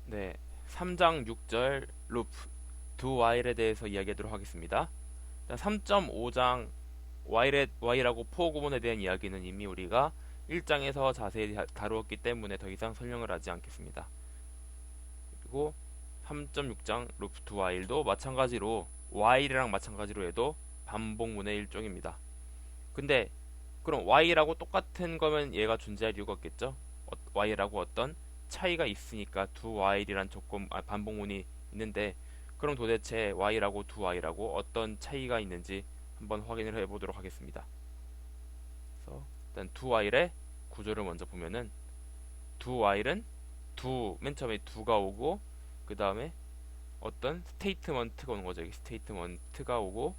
네, 3장 6절 루프 두 while에 대해서 이야기하도록 하겠습니다. 3.5장 while하고 for 구문에 대한 이야기는 이미 우리가 1장에서 자세히 다루었기 때문에 더 이상 설명을 하지 않겠습니다. 그리고 3.6장 루프 두 while도 마찬가지로 while이랑 마찬가지로 해도 반복문의 일종입니다. 근데 그럼 while하고 똑같은 거면 얘가 존재할 이유가 없겠죠? while하고 어떤 차이가 있으니까 두 while이란 반복문이 있는데, 그럼 도대체 while하고 두 while하고 어떤 차이가 있는지 한번 확인을 해보도록 하겠습니다. 그래서 일단 두 while의 구조를 먼저 보면은, 두 while은 맨 처음에 두가 오고 그 다음에 어떤 스테이트먼트가 오는 거죠. 스테이트먼트가 오고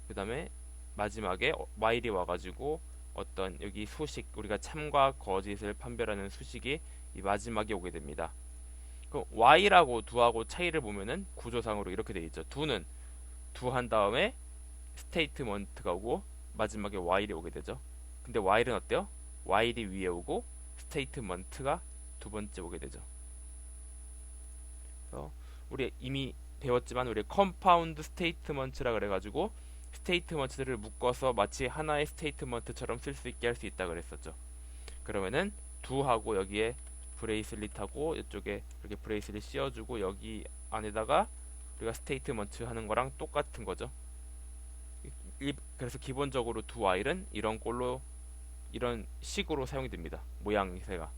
그 다음에 마지막에 while이 와가지고 어떤 여기 수식, 우리가 참과 거짓을 판별하는 수식이 이 마지막에 오게 됩니다. 그럼 while하고 do하고 차이를 보면은 구조상으로 이렇게 돼 있죠. do는 do 한 다음에 스테이트먼트가 오고 마지막에 while이 오게 되죠. 근데 while은 어때요? while이 위에 오고 스테이트먼트가 두 번째 오게 되죠. 그래서 우리 이미 배웠지만 우리 컴파운드 스테이트먼트라 그래가지고 스테이트먼트들을 묶어서 마치 하나의 스테이트먼트처럼 쓸 수 있게 할 수 있다 그랬었죠. 그러면은 do하고 여기에 브레이슬릿하고 이쪽에 이렇게 브레이슬릿 씌워주고 여기 안에다가 우리가 스테이트먼트 하는 거랑 똑같은 거죠. 그래서 기본적으로 do while은 이런 식으로 사용이 됩니다. 모양새가.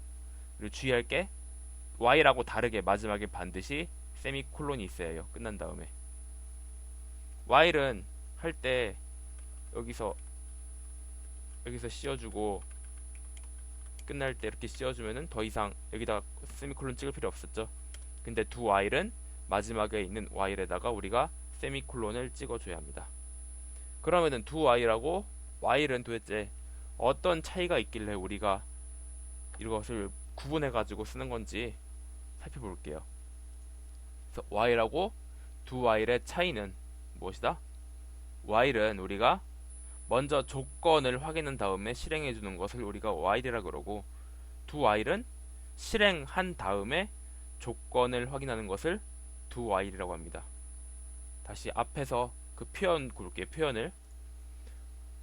그리고 주의할 게 while하고 다르게 마지막에 반드시 세미콜론이 있어야 해요. 끝난 다음에. while은 할 때 여기서 씌워주고 끝날 때 이렇게 씌워주면은 더 이상 여기다 세미콜론 찍을 필요 없었죠. 근데 do while은 마지막에 있는 while에다가 우리가 세미콜론을 찍어줘야 합니다. 그러면은 do while하고 while은 도대체 어떤 차이가 있길래 우리가 이것을 구분해가지고 쓰는 건지 살펴볼게요. 그래서 while하고 do while의 차이는 무엇이다? while은 우리가 먼저 조건을 확인한 다음에 실행해 주는 것을 우리가 while이라 그러고, do while은 실행한 다음에 조건을 확인하는 것을 do while이라고 합니다. 다시 앞에서 그 표현 볼게요. 표현을.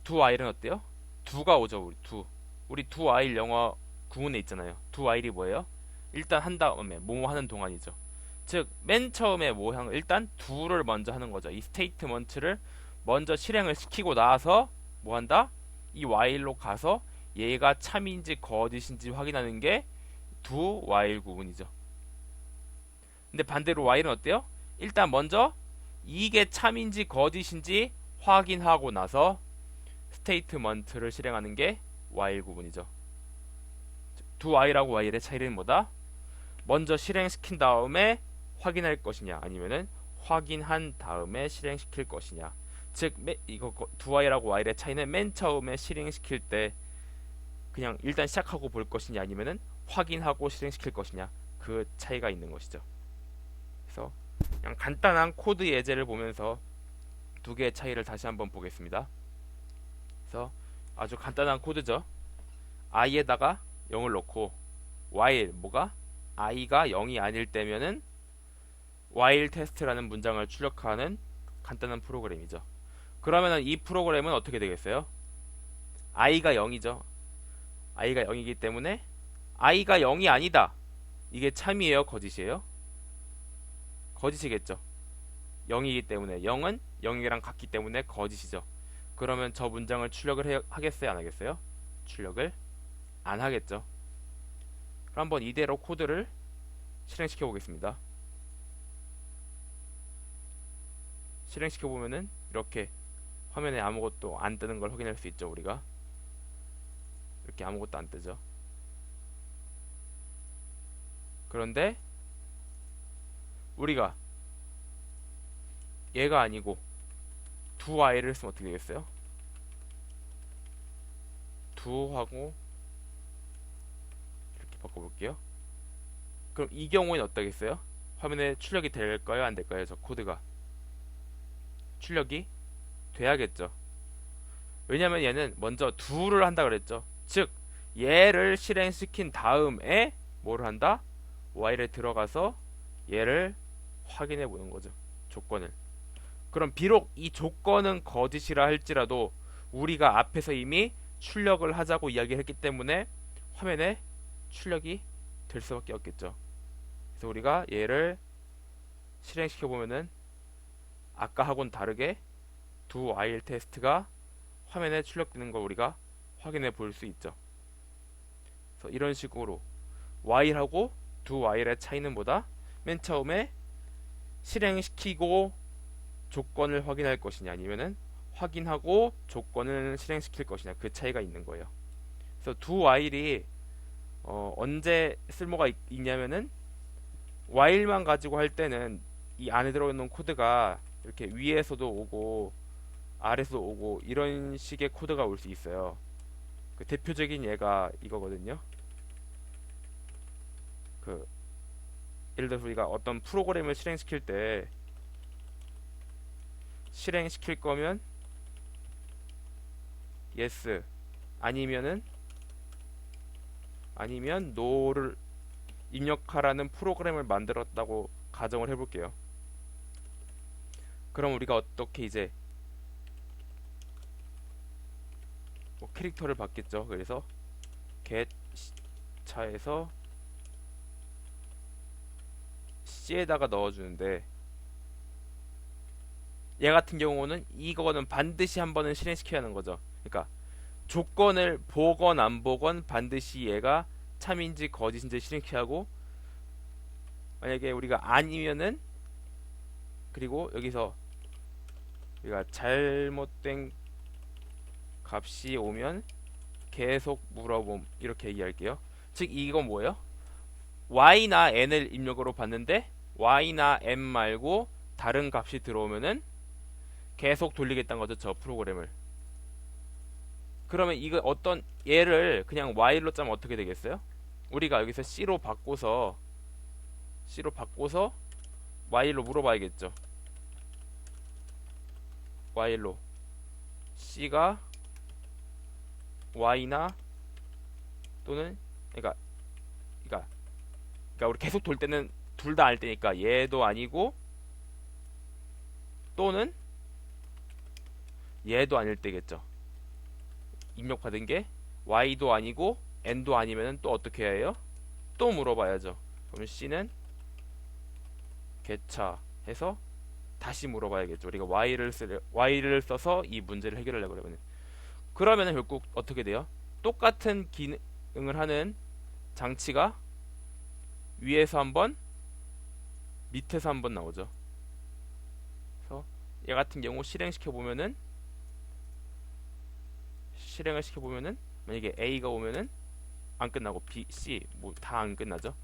do while은 어때요? do가 오죠. 우리 do while 영어 구문에 있잖아요. do while이 뭐예요? 일단 한 다음에 뭐뭐 하는 동안이죠. 즉 맨 처음에 일단 do를 먼저 하는 거죠. 이 스테이트먼트를 먼저 실행을 시키고 나서 뭐 한다? 이 while로 가서 얘가 참인지 거짓인지 확인하는 게 do while 구문이죠. 근데 반대로 while은 어때요? 일단 먼저 이게 참인지 거짓인지 확인하고 나서 스테이트먼트를 실행하는 게 while 구문이죠. do while하고 while의 차이는 뭐다? 먼저 실행시킨 다음에 확인할 것이냐, 아니면은 확인한 다음에 실행시킬 것이냐. 즉 이거 do while하고 while의 차이는 맨 처음에 실행시킬 때 그냥 일단 시작하고 볼 것이냐, 아니면은 확인하고 실행시킬 것이냐, 그 차이가 있는 것이죠. 그래서 그냥 간단한 코드 예제를 보면서 두 개의 차이를 다시 한번 보겠습니다. 그래서 아주 간단한 코드죠. i에다가 0을 넣고 while 뭐가 i가 0이 아닐 때면은 while 테스트라는 문장을 출력하는 간단한 프로그램이죠. 그러면은 이 프로그램은 어떻게 되겠어요? i가 0이죠. i가 0이기 때문에 i가 0이 아니다. 이게 참이에요, 거짓이에요? 거짓이겠죠. 0이기 때문에 0은 0이랑 같기 때문에 거짓이죠. 그러면 저 문장을 출력을 하겠어요, 안 하겠어요? 출력을 안 하겠죠. 그럼 한번 이대로 코드를 실행시켜 보겠습니다. 실행시켜 보면은 이렇게 화면에 아무것도 안 뜨는 걸 확인할 수 있죠. 우리가 이렇게 아무것도 안 뜨죠. 그런데 우리가 얘가 아니고 do while을 쓰면 어떻게 되겠어요? do하고 이렇게 바꿔볼게요. 그럼 이 경우에는 어떠겠어요? 화면에 출력이 될까요, 안 될까요? 저 코드가 출력이 돼야겠죠. 왜냐면 얘는 먼저 do를 한다 그랬죠. 즉 얘를 실행시킨 다음에 뭐를 한다? while에 들어가서 얘를 확인해 보는 거죠. 조건을. 그럼 비록 이 조건은 거짓이라 할지라도 우리가 앞에서 이미 출력을 하자고 이야기했기 때문에 화면에 출력이 될 수밖에 없겠죠. 그래서 우리가 얘를 실행시켜 보면은 아까 하고는 다르게 do while 테스트가 화면에 출력되는 걸 우리가 확인해 볼 수 있죠. 그래서 이런 식으로 while하고 do while의 차이는 뭐다? 맨 처음에 실행시키고 조건을 확인할 것이냐 아니면은 확인하고 조건을 실행시킬 것이냐 그 차이가 있는 거예요. 그래서 do while이 언제 쓸모가 있냐면은 while만 가지고 할 때는 이 안에 들어있는 코드가 이렇게 위에서도 오고 아래에서도 오고 이런 식의 코드가 올 수 있어요. 그 대표적인 예가 이거거든요. 그 예를 들어서 우리가 어떤 프로그램을 실행시킬 때 실행시킬 거면 yes 아니면 no를 입력하라는 프로그램을 만들었다고 가정을 해볼게요. 그럼 우리가 어떻게 이제 뭐 캐릭터를 받겠죠. 그래서 get 차에서 C에다가 넣어주는데 얘 같은 경우는 이거는 반드시 한 번은 실행시켜야 하는 거죠. 그러니까 조건을 보건 안 보건 반드시 얘가 참인지 거짓인지 실행시켜야 하고 만약에 우리가 아니면은 그리고 여기서 우리가 잘못된 값이 오면 계속 물어봄 이렇게 얘기할게요. 즉 이건 뭐예요? y나 n을 입력으로 받는데 y나 n 말고 다른 값이 들어오면은 계속 돌리겠다는 거죠. 저 프로그램을. 그러면 이거 어떤 얘를 그냥 while로 짜면 어떻게 되겠어요? 우리가 여기서 C로 바꿔서 while로 물어봐야겠죠. while로 C가 Y나 또는 그러니까 우리 계속 돌 때는 둘 다 아닐 때니까 얘도 아니고 또는 얘도 아닐 때겠죠. 입력받은 게 Y도 아니고 N도 아니면은 또 어떻게 해야 해요? 또 물어봐야죠. 그럼 C는 개차 해서 다시 물어봐야겠죠. 우리가 Y를 써서 이 문제를 해결하려고 그러면 그러면은 결국 어떻게 돼요? 똑같은 기능을 하는 장치가 위에서 한번 밑에서 한번 나오죠. 그래서 얘 같은 경우 실행을 시켜보면은 만약에 A가 오면은 안 끝나고 B, C 뭐 다 안 끝나죠.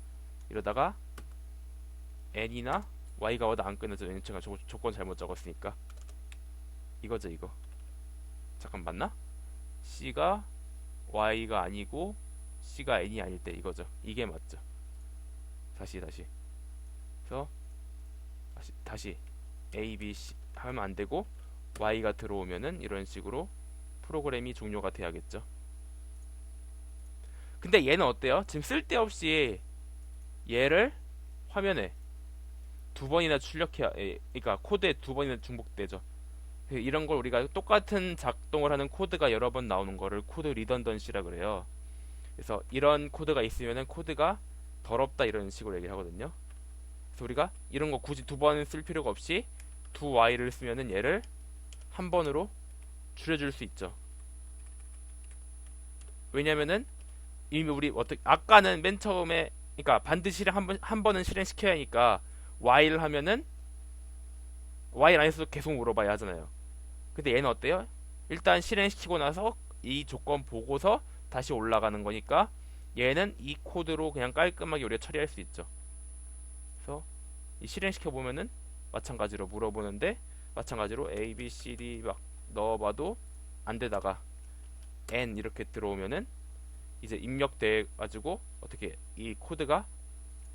이러다가 N이나 Y가 와도 안 끝나죠. 왜냐면 제가 조건 잘못 적었으니까. 이거죠 이거. 잠깐 맞나? C가 Y가 아니고 C가 N이 아닐 때 이거죠. 이게 맞죠. 다시 그래서 다시 A, B, C 하면 안 되고 Y가 들어오면은 이런 식으로 프로그램이 종료가 돼야겠죠. 근데 얘는 어때요? 지금 쓸데없이 얘를 화면에 두 번이나 출력해야 그러니까 코드에 두 번이나 중복되죠. 이런 걸 우리가 똑같은 작동을 하는 코드가 여러 번 나오는 거를 코드 리던던시라 그래요. 그래서 이런 코드가 있으면은 코드가 더럽다 이런 식으로 얘기를 하거든요. 그래서 우리가 이런 거 굳이 두 번 쓸 필요가 없이 do while을 쓰면은 얘를 한 번으로 줄여줄 수 있죠. 왜냐면은 이미 우리 아까는 맨 처음에 그러니까 반드시 한 번은 실행시켜야 하니까 while 하면은 while 안에서도 계속 물어봐야 하잖아요. 근데 얘는 어때요? 일단 실행시키고 나서 이 조건 보고서 다시 올라가는 거니까 얘는 이 코드로 그냥 깔끔하게 우리가 처리할 수 있죠. 그래서 이 실행시켜 보면은 마찬가지로 물어보는데 마찬가지로 A, B, C, D 막 넣어봐도 안 되다가 N 이렇게 들어오면은 이제 입력돼 가지고 어떻게 이 코드가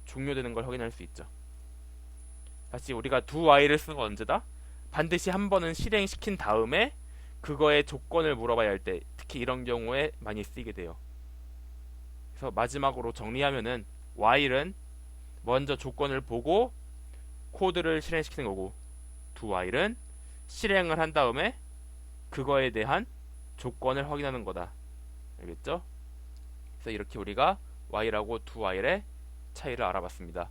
종료되는 걸 확인할 수 있죠. 다시 우리가 do while을 쓰는 건 언제다? 반드시 한 번은 실행시킨 다음에 그거의 조건을 물어봐야 할 때 특히 이런 경우에 많이 쓰이게 돼요. 그래서 마지막으로 정리하면은 while은 먼저 조건을 보고 코드를 실행시키는 거고 do while은 실행을 한 다음에 그거에 대한 조건을 확인하는 거다. 알겠죠? 그래서 이렇게 우리가 while하고 do while의 차이를 알아봤습니다.